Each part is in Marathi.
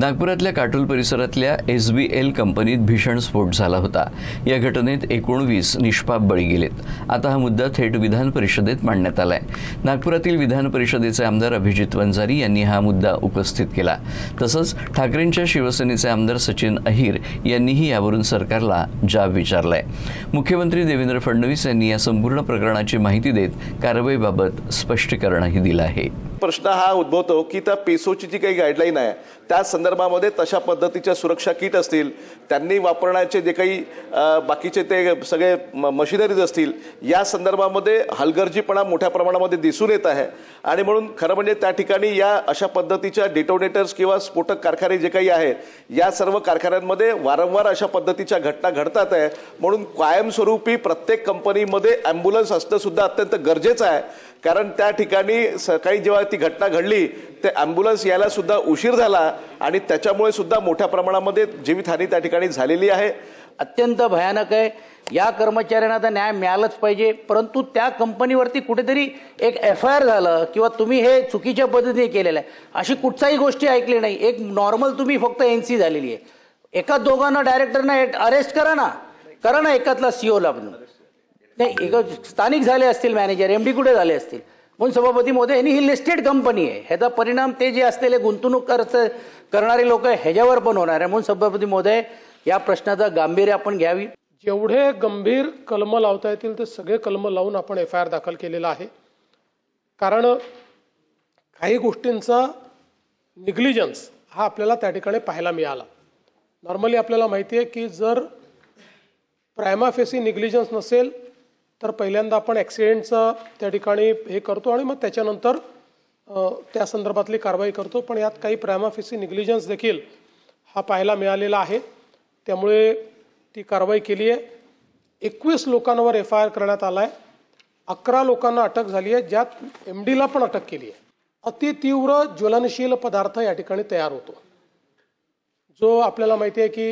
नागपुरातल्या काटोल परिसरातल्या SBL कंपनीत भीषण स्फोट झाला होता। या घटनेत 19 निष्पाप बळी गेलेत। आता हा मुद्दा थेट विधान परिषदेत मांडण्यात आलाय। नागपुरातील विधान परिषदेचे आमदार अभिजित वंजारी यांनी हा मुद्दा उपस्थित केला। तसंच ठाकरेंच्या शिवसेनेचे आमदार सचिन अहिर यांनीही यावरून सरकारला जाब विचारलाय। मुख्यमंत्री देवेंद्र फडणवीस यांनी या संपूर्ण प्रकरणाची माहिती देत कारवाईबाबत स्पष्टीकरणही दिलं आहे। प्रश्न हा उद्भवतो की त्या पेसोची जी काही गाईडलाईन आहे त्या संदर्भामध्ये तशा पद्धतीच्या सुरक्षा किट असतील, त्यांनी वापरण्याचे जे काही बाकीचे ते सगळे मशिनरीज असतील, या संदर्भामध्ये हलगर्जीपणा मोठ्या प्रमाणामध्ये दिसून येत आहे। आणि म्हणून खरं म्हणजे त्या ठिकाणी या अशा पद्धतीच्या डिटोनेटर्स किंवा स्फोटक कारखाने जे काही आहेत, या सर्व कारखान्यांमध्ये वारंवार अशा पद्धतीच्या घटना घडतात आहे। म्हणून कायमस्वरूपी प्रत्येक कंपनीमध्ये ॲम्ब्युलन्स असणं सुद्धा अत्यंत गरजेचं आहे। कारण त्या ठिकाणी सकाळी जेव्हा ती घटना घडली ते ॲम्ब्युलन्स यायला सुद्धा उशीर झाला आणि त्याच्यामुळे सुद्धा मोठ्या प्रमाणामध्ये जीवितहानी त्या ठिकाणी झालेली आहे। अत्यंत भयानक आहे। या कर्मचाऱ्यांना तर न्याय मिळालाच पाहिजे, परंतु त्या कंपनीवरती कुठेतरी एक FIR झालं किंवा तुम्ही हे चुकीच्या पद्धतीने केलेलं आहे अशी कुठचाही गोष्टी ऐकली नाही। एक नॉर्मल तुम्ही फक्त NC झालेली आहे। एका दोघांना डायरेक्टरना अरेस्ट करा ना एकातला COला बनवून नाही, एक स्थानिक झाले असतील, मॅनेजर MD कुठे झाले असतील। म्हणून सभापती महोदय, ही लिस्टेड कंपनी आहे, ह्याचा परिणाम ते जे असलेले गुंतवणूक करणारे लोक ह्याच्यावर पण होणार आहे। म्हणून सभापती महोदय, या प्रश्नाचा गांभीर्य आपण घ्यावी। जेवढे गंभीर कलम लावता येतील ते सगळे कलम लावून आपण FIR दाखल केलेला आहे। कारण काही गोष्टींचा निग्लिजन्स हा आपल्याला त्या ठिकाणी पाहायला मिळाला। नॉर्मली आपल्याला माहिती आहे की जर प्रायमा फेसी निग्लिजन्स नसेल तर पहिल्यांदा आपण ॲक्सिडेंटचा त्या ठिकाणी हे करतो आणि मग त्याच्यानंतर त्या संदर्भातली कारवाई करतो। पण यात काही प्रायमा फेसी निग्लिजन्स देखील हा पाहायला मिळालेला आहे, त्यामुळे ती कारवाई केली आहे। 21 लोकांवर FIR करण्यात आला आहे। 11 लोकांना अटक झाली आहे, ज्यात MDला पण अटक केली आहे। अतितीव्र ज्वलनशील पदार्थ या ठिकाणी तयार होतो, जो आपल्याला माहिती आहे की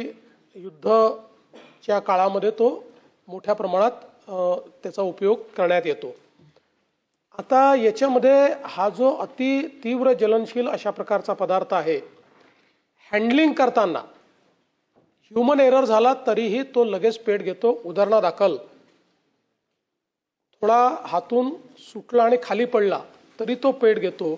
युद्धच्या काळामध्ये तो मोठ्या प्रमाणात त्याचा उपयोग करण्यात येतो। आता याच्यामध्ये हा जो अति तीव्र ज्वलनशील अशा प्रकारचा पदार्थ आहे, हँडलिंग करताना ह्युमन एरर झाला तरीही तो लगेच पेट घेतो। उदाहरणादाखल थोडा हातून सुटला आणि खाली पडला तरी तो पेट घेतो।